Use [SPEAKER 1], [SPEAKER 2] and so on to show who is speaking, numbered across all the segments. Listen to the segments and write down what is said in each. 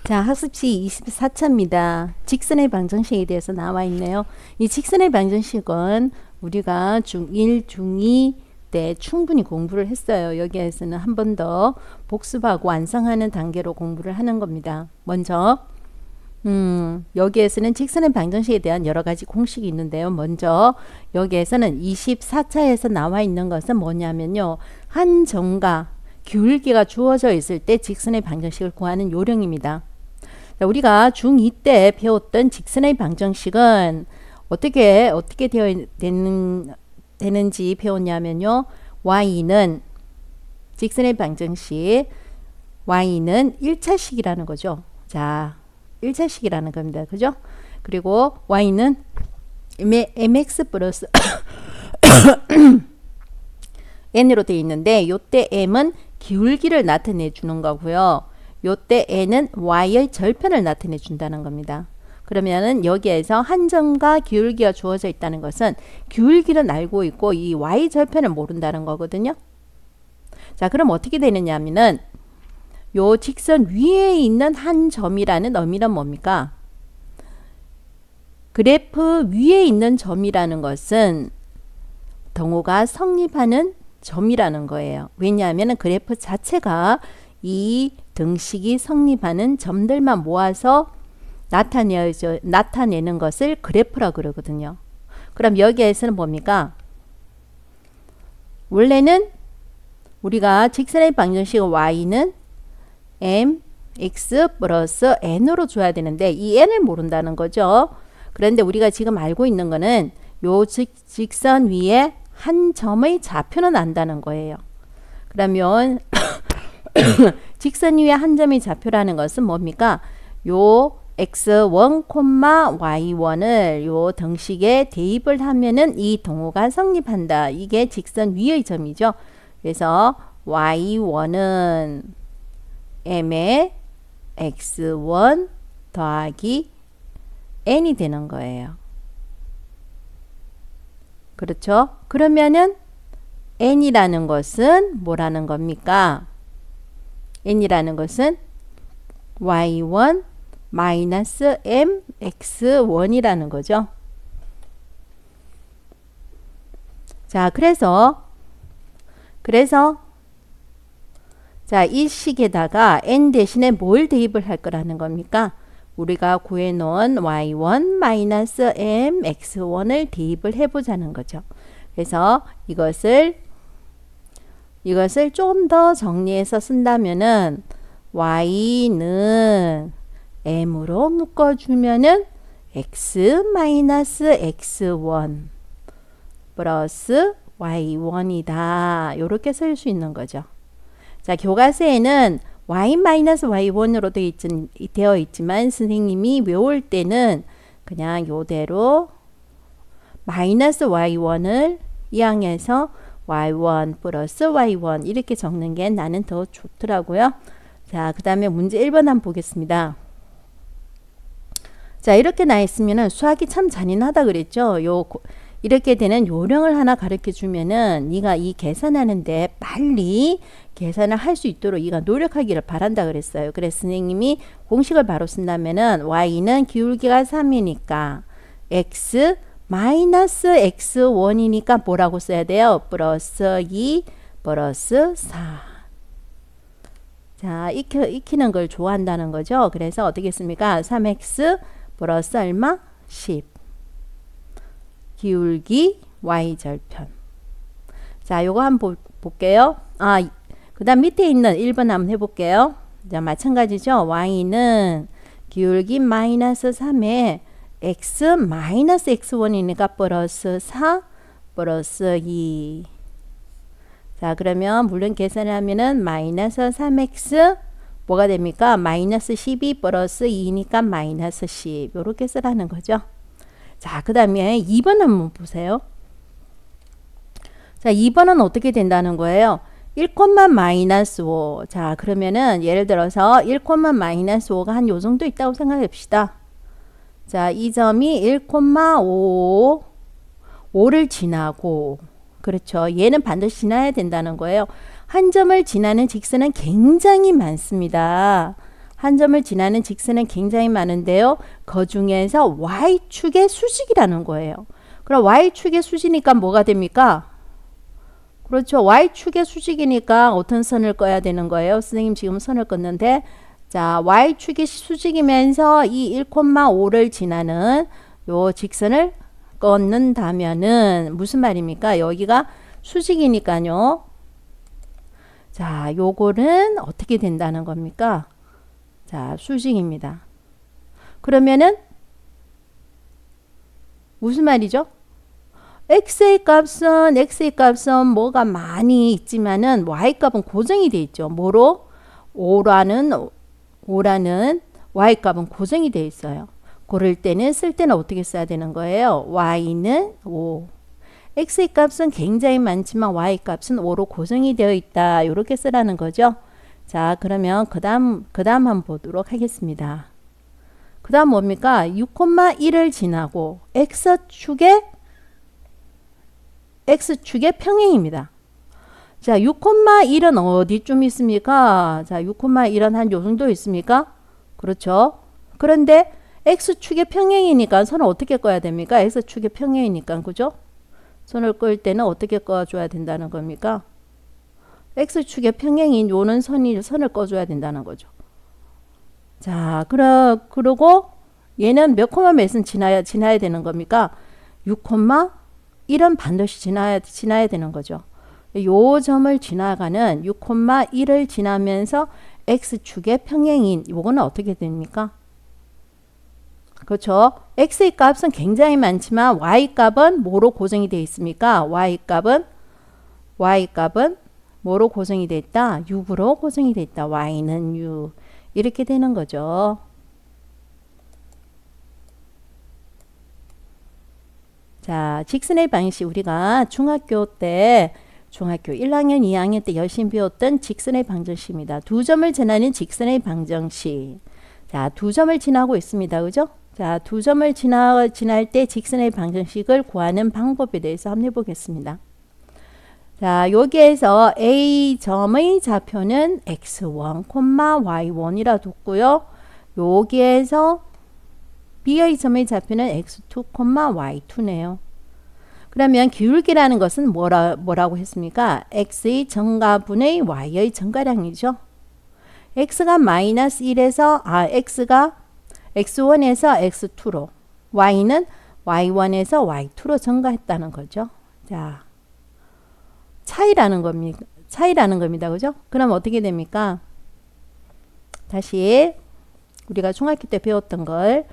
[SPEAKER 1] 자, 학습지 24차입니다. 직선의 방정식에 대해서 나와 있네요. 이 직선의 방정식은 우리가 중1, 중2 때 충분히 공부를 했어요. 여기에서는 한 번 더 복습하고 완성하는 단계로 공부를 하는 겁니다. 먼저 여기에서는 직선의 방정식에 대한 여러 가지 공식이 있는데요. 먼저 여기에서는 24차에서 나와 있는 것은 뭐냐면요. 한 점과 기울기가 주어져 있을 때 직선의 방정식을 구하는 요령입니다. 자, 우리가 중2 때 배웠던 직선의 방정식은 어떻게 되는지 배웠냐면요. y는 직선의 방정식 y는 1차식이라는 거죠. 자, 1차식이라는 겁니다. 그죠? 그리고 y는 mx 플러스 n으로 되어 있는데 요때 m은 기울기를 나타내 주는 거고요. 요때 n은 y의 절편을 나타내 준다는 겁니다. 그러면은 여기에서 한 점과 기울기가 주어져 있다는 것은 기울기는 알고 있고 이 y 절편을 모른다는 거거든요. 자, 그럼 어떻게 되느냐 하면은 요 직선 위에 있는 한 점이라는 의미는 뭡니까? 그래프 위에 있는 점이라는 것은 등호가 성립하는 점이라는 거예요. 왜냐하면 그래프 자체가 이 등식이 성립하는 점들만 모아서 나타내는 것을 그래프라고 그러거든요. 그럼 여기에서는 뭡니까? 원래는 우리가 직선의 방정식의 y는 mx 플러스 n으로 줘야 되는데 이 n을 모른다는 거죠. 그런데 우리가 지금 알고 있는 거는 요 직선 위에 한 점의 좌표는 안다는 거예요. 그러면 직선 위에 한 점의 좌표라는 것은 뭡니까? 요 x1, y1을 요 등식에 대입을 하면은 이 등호가 성립한다. 이게 직선 위의 점이죠. 그래서 y1은 m의 x1 더하기 n이 되는 거예요. 그렇죠? 그러면은 n이라는 것은 뭐라는 겁니까? n이라는 것은 y1 마이너스 mx1이라는 거죠. 자, 그래서 자, 이 식에다가 n 대신에 뭘 대입을 할 거라는 겁니까? 우리가 구해놓은 y1 마이너스 mx1을 대입을 해보자는 거죠. 그래서 이것을 좀 더 정리해서 쓴다면은 y는 m으로 묶어주면은 x 마이너스 x1 플러스 y1이다. 이렇게 쓸 수 있는 거죠. 자, 교과서에는 y 마이너스 y1으로 되어 있지만 선생님이 외울 때는 그냥 요대로 마이너스 y1을 이항해서 y1 플러스 y1 이렇게 적는 게 나는 더 좋더라고요. 자, 그 다음에 문제 1번 한번 보겠습니다. 자, 이렇게 나 있으면은 수학이 참 잔인하다 그랬죠. 이렇게 되는 요령을 하나 가르쳐 주면은 네가 이 계산하는데 빨리 계산을 할 수 있도록 네가 노력하기를 바란다 그랬어요. 그래서 선생님이 공식을 바로 쓴다면은 y는 기울기가 3이니까 x 마이너스 x1이니까 뭐라고 써야 돼요? 플러스 2 플러스 4. 자, 익히는 걸 좋아한다는 거죠. 그래서 어떻게 씁니까? 3x 플러스 얼마? 10. 기울기 y절편. 자, 요거 한번 볼게요. 그 다음 밑에 있는 1번 한번 해볼게요. 자, 마찬가지죠. y는 기울기 마이너스 3에 x 마이너스 x1이니까 플러스 4 플러스 2. 자, 그러면 물론 계산을 하면은 마이너스 3x 뭐가 됩니까? 마이너스 12 플러스 2니까 마이너스 10. 요렇게 쓰라는 거죠. 자, 그 다음에 2번 한번 보세요. 자, 2번은 어떻게 된다는 거예요? 1, 마이너스 5. 자, 그러면은 예를 들어서 1, 마이너스 5가 한 요 정도 있다고 생각해 봅시다. 자, 이 점이 1,5, 5를 지나고, 그렇죠. 얘는 반드시 지나야 된다는 거예요. 한 점을 지나는 직선은 굉장히 많습니다. 한 점을 지나는 직선은 굉장히 많은데요. 그 중에서 y축의 수직이라는 거예요. 그럼 y축의 수직이니까 뭐가 됩니까? 그렇죠. y축의 수직이니까 어떤 선을 꺼야 되는 거예요? 선생님 지금 선을 껐는데 자, y축이 수직이면서 이 1,5를 지나는 요 직선을 걷는다면은 무슨 말입니까? 여기가 수직이니까요. 자, 요거는 어떻게 된다는 겁니까? 자, 수직입니다. 그러면은 무슨 말이죠? x의 값은 뭐가 많이 있지만은 y 값은 고정이 돼 있죠. 뭐로? 5라는 y 값은 고정이 돼 있어요. 고를 때는 쓸 때는 어떻게 써야 되는 거예요? y는 5. x의 값은 굉장히 많지만 y 값은 5로 고정이 되어 있다. 이렇게 쓰라는 거죠. 자, 그러면 그 다음 한번 보도록 하겠습니다. 그 다음 뭡니까? 6,1을 지나고 x축의 평행입니다. 자, 6,1은 어디쯤 있습니까? 자, 6,1은 한 요 정도 있습니까? 그렇죠. 그런데 x축의 평행이니까 선을 어떻게 꺼야 됩니까? x축의 평행이니까, 그죠? 선을 끌 때는 어떻게 꺼줘야 된다는 겁니까? x축의 평행인 요는 선을 꺼줘야 된다는 거죠. 자, 그러고 얘는 몇 콤마 몇은 지나야 되는 겁니까? 6,1은 반드시 지나야 되는 거죠. 요 점을 지나가는 6,1을 지나면서 x축의 평행인 요거는 어떻게 됩니까? 그렇죠. x의 값은 굉장히 많지만 y값은 뭐로 고정이 되어 있습니까? y값은 뭐로 고정이 되어 있다? 6으로 고정이 되어 있다. y는 6. 이렇게 되는 거죠. 자, 직선의 방식 우리가 중학교 1학년, 2학년 때 열심히 배웠던 직선의 방정식입니다. 두 점을 지나는 직선의 방정식. 자, 두 점을 지나고 있습니다. 그죠? 자, 두 점을 지날 때 직선의 방정식을 구하는 방법에 대해서 한번 해보겠습니다. 자, 여기에서 A점의 좌표는 x1, y1이라 뒀고요. 여기에서 B의 점의 좌표는 x2, y2네요. 그러면 기울기라는 것은 뭐라고 했습니까? x의 정가분의 y의 정가량이죠. x가 마이너스 1에서 x가 x1에서 x2로 y는 y1에서 y2로 증가했다는 거죠. 자, 차이라는 겁니다. 그죠? 그럼 어떻게 됩니까? 다시 우리가 중학교 때 배웠던 걸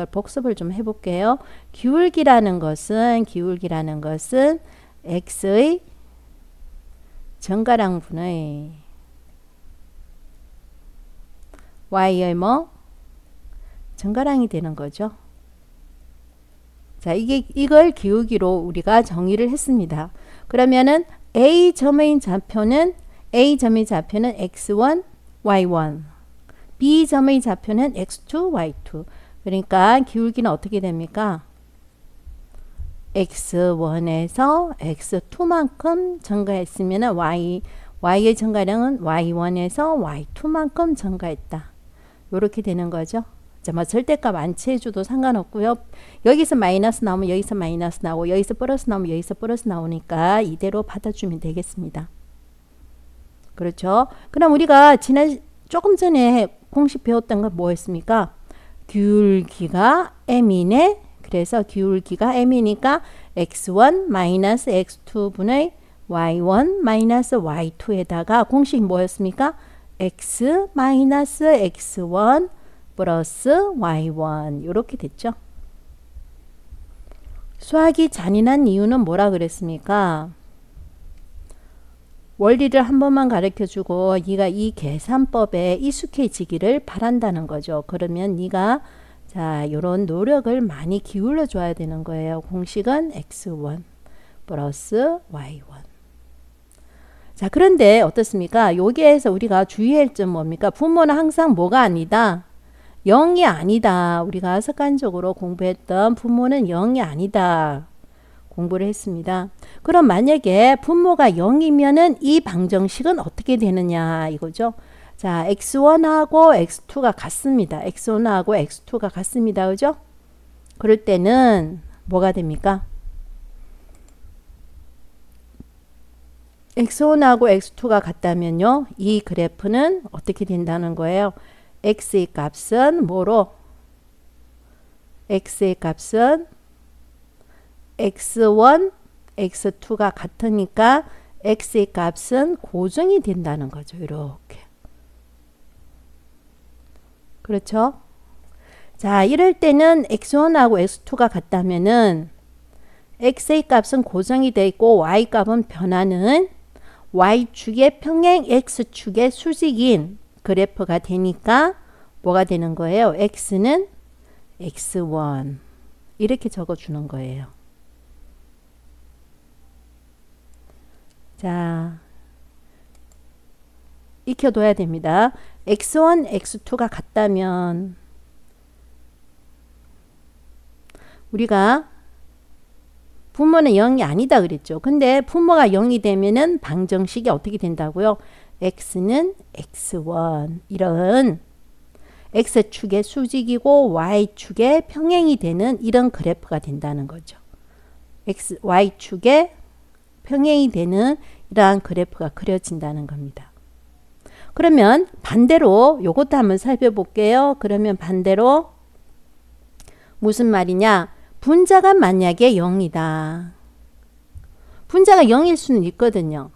[SPEAKER 1] 복습을 좀 해볼게요. 기울기라는 것은 x의 정가량분의 y의 정가량이 되는 거죠. 자, 이걸 기울기로 우리가 정의를 했습니다. 그러면은 A점의 좌표는 x1, y1. B점의 좌표는 x2, y2. 그러니까 기울기는 어떻게 됩니까? x1에서 x2만큼 증가했으면 y의 증가량은 y1에서 y2만큼 증가했다. 이렇게 되는 거죠. 자, 뭐 절대값 안 취해줘도 상관없고요. 여기서 마이너스 나오면 여기서 마이너스 나오고 여기서 플러스 나오면 여기서 플러스 나오니까 이대로 받아주면 되겠습니다. 그렇죠? 그럼 우리가 조금 전에 공식 배웠던 건 뭐였습니까? 기울기가 m이네. 그래서 기울기가 m이니까 x1 마이너스 x2분의 y1 마이너스 y2에다가 공식이 뭐였습니까? x 마이너스 x1 플러스 y1 이렇게 됐죠. 수학이 잔인한 이유는 뭐라 그랬습니까? 원리를 한 번만 가르쳐주고 네가 이 계산법에 익숙해지기를 바란다는 거죠. 그러면 네가 자, 이런 노력을 많이 기울여 줘야 되는 거예요. 공식은 x1 플러스 y1. 자, 그런데 어떻습니까? 여기에서 우리가 주의할 점 뭡니까? 부모는 항상 뭐가 아니다? 0이 아니다. 우리가 습관적으로 공부했던 분모는 0이 아니다. 공부를 했습니다. 그럼 만약에 분모가 0이면은 이 방정식은 어떻게 되느냐 이거죠. 자, x1하고 x2가 같습니다. x1하고 x2가 같습니다. 그죠? 그럴 때는 뭐가 됩니까? x1하고 x2가 같다면요. 이 그래프는 어떻게 된다는 거예요? x의 값은 뭐로? x의 값은 x1, x2가 같으니까 x의 값은 고정이 된다는 거죠. 이렇게. 그렇죠? 자, 이럴 때는 x1하고 x2가 같다면은 x의 값은 고정이 되어 있고 y 값은 변하는 y축의 평행 x축의 수직인 그래프가 되니까 뭐가 되는 거예요? x는 x1 이렇게 적어주는 거예요. 자, 익혀둬야 됩니다. x1, x2가 같다면 우리가 분모는 0이 아니다 그랬죠. 근데 분모가 0이 되면은 방정식이 어떻게 된다고요? x는 x1 이런 x축의 수직이고 y축의 평행이 되는 이런 그래프가 된다는 거죠. y축의 평행이 되는 이러한 그래프가 그려진다는 겁니다. 그러면 반대로 요것도 한번 살펴볼게요. 그러면 반대로 무슨 말이냐? 분자가 만약에 0이다. 분자가 0일 수는 있거든요.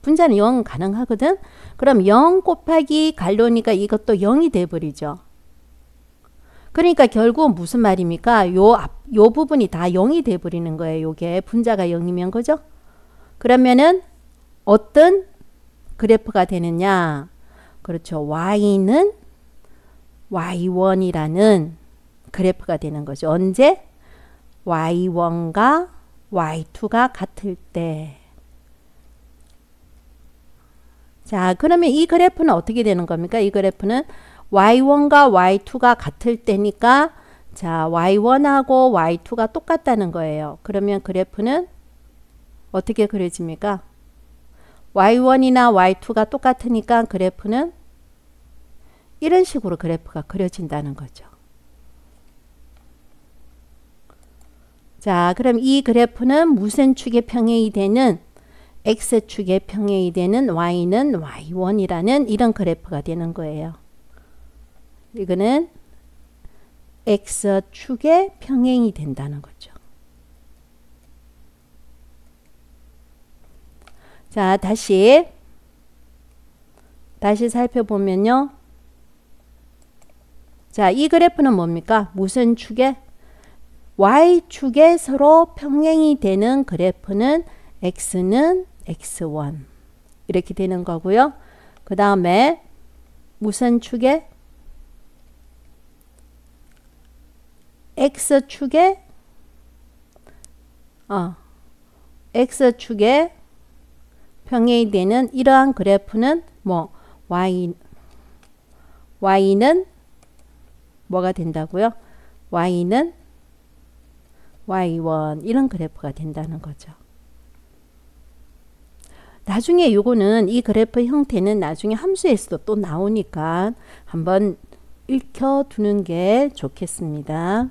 [SPEAKER 1] 분자는 0 가능하거든. 그럼 0 곱하기 갈로니까 이것도 0이 돼버리죠. 그러니까 결국 무슨 말입니까? 요 부분이 다 0이 돼버리는 거예요. 요게 분자가 0이면 그죠? 그러면은 어떤 그래프가 되느냐? 그렇죠. y는 y1이라는 그래프가 되는 거죠. 언제? y1과 y2가 같을 때. 자, 그러면 이 그래프는 어떻게 되는 겁니까? 이 그래프는 y1과 y2가 같을 때니까 자, y1하고 y2가 똑같다는 거예요. 그러면 그래프는 어떻게 그려집니까? y1이나 y2가 똑같으니까 그래프는 이런 식으로 그래프가 그려진다는 거죠. 자, 그럼 이 그래프는 무슨 축의 평행이 되는 x축의 평행이 되는 y는 y1이라는 이런 그래프가 되는 거예요. 이거는 x축의 평행이 된다는 거죠. 자, 다시 살펴보면요. 자, 이 그래프는 뭡니까? 무슨 축에? y축에 서로 평행이 되는 그래프는 x는 x1 이렇게 되는 거고요. 그 다음에 무슨 축에? x축에 x축에 평행이 되는 이러한 그래프는 뭐 y는 뭐가 된다고요? y는 y1 이런 그래프가 된다는 거죠. 나중에 요거는 이 그래프 형태는 나중에 함수에서도 또 나오니까 한번 읽혀두는 게 좋겠습니다.